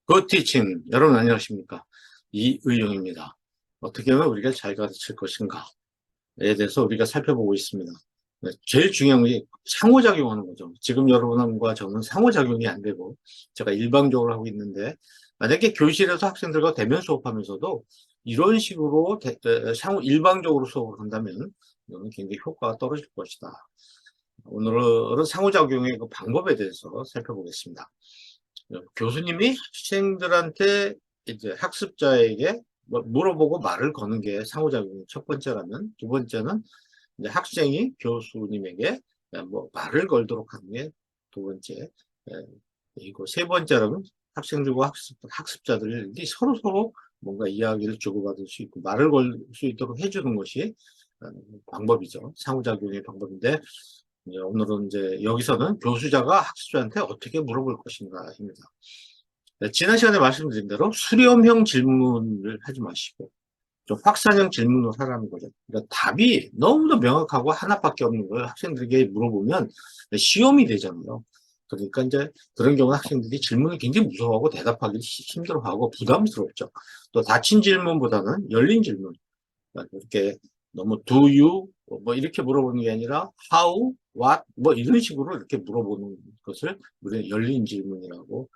굿티칭 여러분 안녕하십니까, 이의용입니다. 어떻게 하면 우리가 잘 가르칠 것인가에 대해서 우리가 살펴보고 있습니다. 네, 제일 중요한 게 상호작용하는 거죠. 지금 여러분과 저는 상호작용이 안 되고 제가 일방적으로 하고 있는데, 만약에 교실에서 학생들과 대면 수업하면서도 이런 식으로 상호 일방적으로 수업을 한다면 이거는 굉장히 효과가 떨어질 것이다. 오늘은 상호작용의 그 방법에 대해서 살펴보겠습니다. 교수님이 학생들한테 이제 학습자에게 물어보고 말을 거는 게 상호작용의 첫 번째라면, 두 번째는 이제 학생이 교수님에게 뭐 말을 걸도록 하는 게 두 번째, 이고 세 번째로는 학생들과 학습자들이 서로 뭔가 이야기를 주고받을 수 있고 말을 걸 수 있도록 해주는 것이 방법이죠. 상호작용의 방법인데, 오늘은 이제 여기서는 교수자가 학습자한테 어떻게 물어볼 것인가입니다. 네, 지난 시간에 말씀드린 대로 수렴형 질문을 하지 마시고 좀 확산형 질문을 하라는 거죠. 그러니까 답이 너무도 명확하고 하나밖에 없는 걸 학생들에게 물어보면 시험이 되잖아요. 그러니까 이제 그런 경우 학생들이 질문을 굉장히 무서워하고 대답하기 힘들어하고 부담스럽죠. 또 닫힌 질문보다는 열린 질문, 이렇게 너무 do you 뭐 이렇게 물어보는 게 아니라 how, what 뭐 이런 식으로 이렇게 물어보는 것을 우리는 열린 질문이라고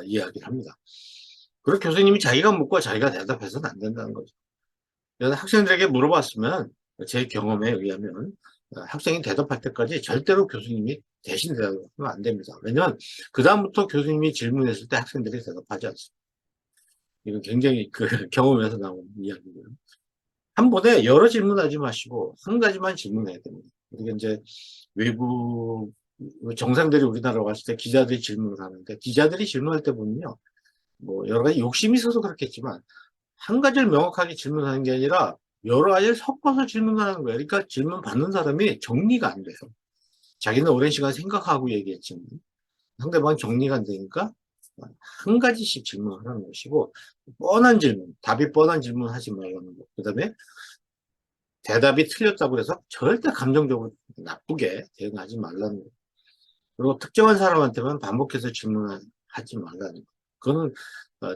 이야기를 합니다. 그리고 교수님이 자기가 묻고 자기가 대답해서는 안 된다는 거죠. 그래서 학생들에게 물어봤으면 제 경험에 의하면 학생이 대답할 때까지 절대로 교수님이 대신 대답하면 안 됩니다. 왜냐하면 그 다음부터 교수님이 질문했을 때 학생들이 대답하지 않습니다. 이건 굉장히 그 경험에서 나온 이야기고요. 한 번에 여러 질문하지 마시고 한 가지만 질문해야 됩니다. 우리가 이제 외국 정상들이 우리나라 왔을 때 기자들이 질문을 하는데, 기자들이 질문할 때 보면요, 뭐 여러 가지 욕심이 있어서 그렇겠지만 한 가지를 명확하게 질문하는 게 아니라 여러 가지를 섞어서 질문하는 거예요. 그러니까 질문 받는 사람이 정리가 안 돼요. 자기는 오랜 시간 생각하고 얘기했지만 상대방이 정리가 안 되니까 한 가지씩 질문하는 것이고, 뻔한 질문, 답이 뻔한 질문 하지 말라는 거. 그 다음에 대답이 틀렸다고 해서 절대 감정적으로 나쁘게 대응하지 말라는 거. 그리고 특정한 사람한테만 반복해서 질문하지 말라는 거. 그거는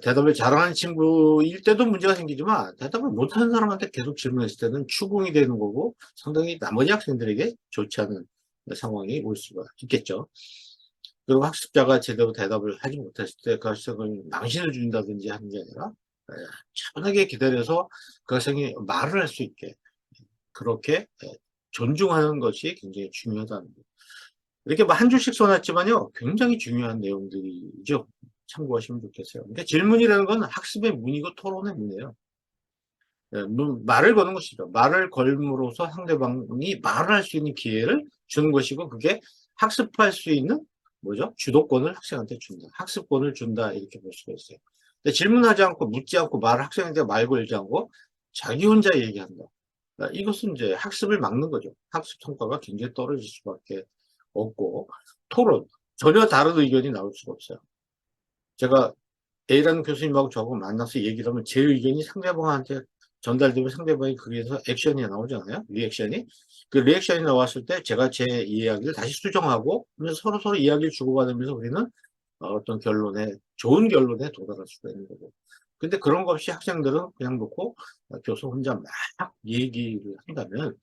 대답을 잘하는 친구일 때도 문제가 생기지만 대답을 못하는 사람한테 계속 질문했을 때는 추궁이 되는 거고 상당히 나머지 학생들에게 좋지 않은 상황이 올 수가 있겠죠. 그리고 학습자가 제대로 대답을 하지 못했을 때 그 학생을 망신을 준다든지 하는 게 아니라 차분하게 기다려서 그 학생이 말을 할 수 있게 그렇게 존중하는 것이 굉장히 중요하다는 거. 이렇게 뭐 한 줄씩 써놨지만요, 굉장히 중요한 내용들이죠. 참고하시면 좋겠어요. 그러니까 질문이라는 건 학습의 문이고 토론의 문이에요. 말을 거는 것이죠. 말을 걸음으로써 상대방이 말을 할 수 있는 기회를 주는 것이고, 그게 학습할 수 있는 뭐죠? 주도권을 학생한테 준다. 학습권을 준다. 이렇게 볼 수가 있어요. 근데 질문하지 않고 묻지 않고 학생한테 말 걸지 않고 자기 혼자 얘기한다. 이것은 이제 학습을 막는 거죠. 학습 성과가 굉장히 떨어질 수밖에 없고, 토론, 전혀 다른 의견이 나올 수가 없어요. 제가 A라는 교수님하고 저하고 만나서 얘기를 하면 제 의견이 상대방한테 전달되면 상대방이 거기에서 액션이 나오잖아요. 리액션이. 그 리액션이 나왔을 때 제가 제 이야기를 다시 수정하고 서로 이야기를 주고받으면서 우리는 어떤 결론에, 좋은 결론에 도달할 수가 있는 거고. 근데 그런 거 없이 학생들은 그냥 놓고 교수 혼자 막 얘기를 한다면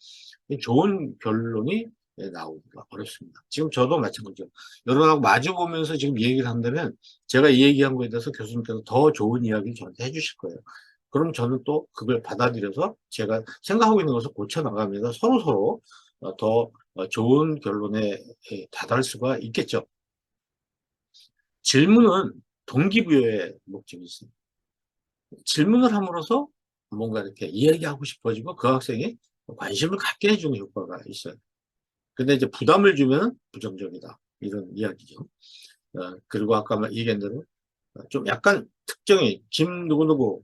좋은 결론이 나오기가 어렵습니다. 지금 저도 마찬가지죠. 여러분하고 마주 보면서 지금 얘기를 한다면 제가 이 얘기한 거에 대해서 교수님께서 더 좋은 이야기를 저한테 해주실 거예요. 그럼 저는 또 그걸 받아들여서 제가 생각하고 있는 것을 고쳐나가면서 서로 더 좋은 결론에 다다를 수가 있겠죠. 질문은 동기부여의 목적이 있습니다. 질문을 함으로써 뭔가 이렇게 이야기하고 싶어지고 그 학생이 관심을 갖게 해주는 효과가 있어요. 근데 이제 부담을 주면 부정적이다. 이런 이야기죠. 그리고 아까 얘기한 대로 좀 약간 특정이 김 누구누구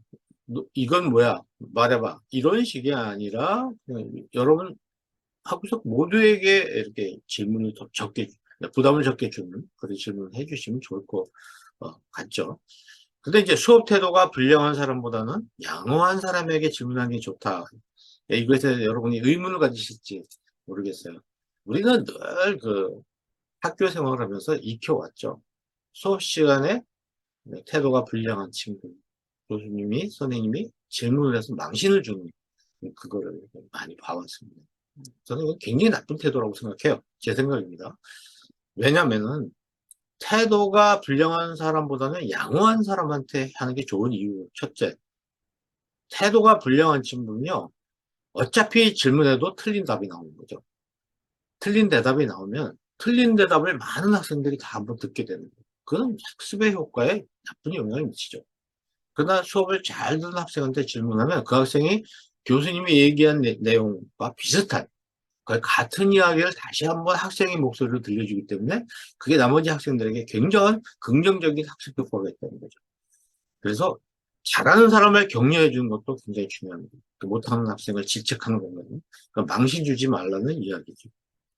이건 뭐야 말해봐 이런 식이 아니라 그냥 여러분 학부석 모두에게 이렇게 질문을 더 적게 부담을 적게 주는 그런 질문을 해주시면 좋을 것 같죠. 근데 이제 수업 태도가 불량한 사람보다는 양호한 사람에게 질문하는 게 좋다. 이것에 여러분이 의문을 가지실지 모르겠어요. 우리는 늘 그 학교 생활을 하면서 익혀왔죠. 수업 시간에 네, 태도가 불량한 친구, 교수님이, 선생님이 질문을 해서 망신을 주는 그거를 많이 봐왔습니다. 저는 이건 굉장히 나쁜 태도라고 생각해요. 제 생각입니다. 왜냐면은 태도가 불량한 사람보다는 양호한 사람한테 하는 게 좋은 이유. 첫째, 태도가 불량한 친구는요, 어차피 질문해도 틀린 답이 나오는 거죠. 틀린 대답이 나오면 틀린 대답을 많은 학생들이 다 한번 듣게 되는 거예요. 그건 학습의 효과에 나쁜 영향을 미치죠. 그러나 수업을 잘 듣는 학생한테 질문하면 그 학생이 교수님이 얘기한 내용과 비슷한, 같은 이야기를 다시 한번 학생의 목소리로 들려주기 때문에 그게 나머지 학생들에게 굉장한 긍정적인 학습 효과가 있다는 거죠. 그래서 잘하는 사람을 격려해 주는 것도 굉장히 중요합니다. 못하는 학생을 질책하는 것은 망신 주지 말라는 이야기죠.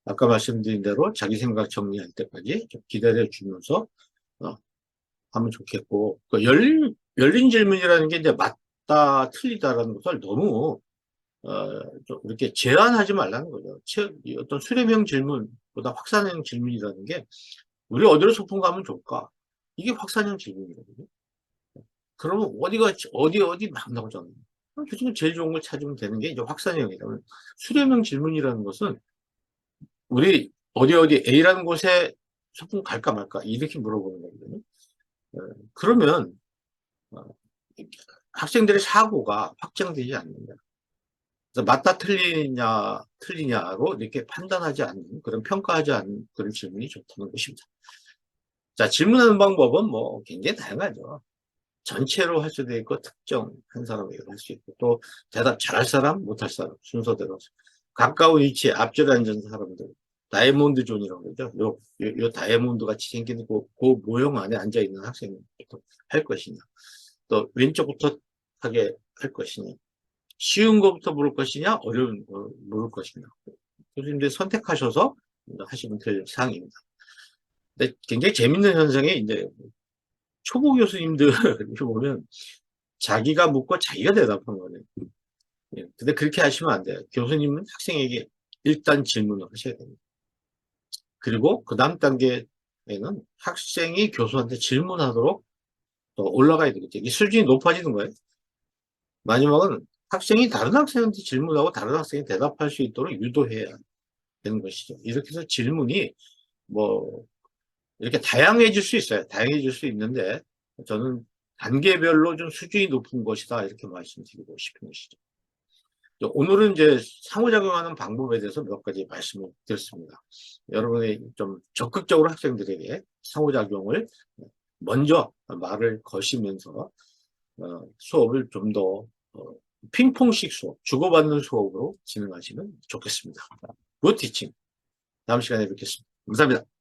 아까 말씀드린 대로 자기 생각 정리할 때까지 좀 기다려 주면서 하면 좋겠고, 열린 질문이라는 게 이제 맞다 틀리다라는 것을 너무 좀 이렇게 제한하지 말라는 거죠. 어떤 수렴형 질문보다 확산형 질문이라는 게 우리 어디로 소풍 가면 좋을까? 이게 확산형 질문이거든요. 그러면 어디 막 나오잖아요. 그 중에 제일 좋은 걸 찾으면 되는 게 이제 확산형이라면, 수렴형 질문이라는 것은 우리 어디 A라는 곳에 소풍 갈까 말까 이렇게 물어보는 거거든요. 그러면 어, 학생들의 사고가 확장되지 않는다. 그래서 맞다 틀리냐로 이렇게 판단하지 않는, 그런 평가하지 않는 그런 질문이 좋다는 것입니다. 자, 질문하는 방법은 뭐 굉장히 다양하죠. 전체로 할 수도 있고 특정 한 사람에게 할 수 있고, 또 대답 잘할 사람 못할 사람 순서대로 가까운 위치에 앞줄에 앉은 사람들, 다이아몬드 존이라고 그러죠. 요 다이아몬드 같이 생긴 그 모형 안에 앉아 있는 학생부터 할 것이냐, 또 왼쪽부터 하게 할 것이냐, 쉬운 것부터 물을 것이냐, 어려운 거 물을 것이냐, 교수님들이 선택하셔서 하시면 될 사항입니다. 근데 굉장히 재밌는 현상이 이제 초보 교수님들 보면 자기가 묻고 자기가 대답한 거네요. 예, 근데 그렇게 하시면 안 돼요. 교수님은 학생에게 일단 질문을 하셔야 됩니다. 그리고 그 다음 단계에는 학생이 교수한테 질문하도록 또 올라가야 되겠죠. 이 수준이 높아지는 거예요. 마지막은 학생이 다른 학생한테 질문하고 다른 학생이 대답할 수 있도록 유도해야 되는 것이죠. 이렇게 해서 질문이 뭐 이렇게 다양해질 수 있어요. 다양해질 수 있는데 저는 단계별로 좀 수준이 높은 것이다 이렇게 말씀드리고 싶은 것이죠. 오늘은 이제 상호작용하는 방법에 대해서 몇 가지 말씀을 드렸습니다. 여러분이 좀 적극적으로 학생들에게 상호작용을 먼저 말을 거시면서 수업을 좀 더 핑퐁식 수업, 주고받는 수업으로 진행하시면 좋겠습니다. 굿 티칭. 다음 시간에 뵙겠습니다. 감사합니다.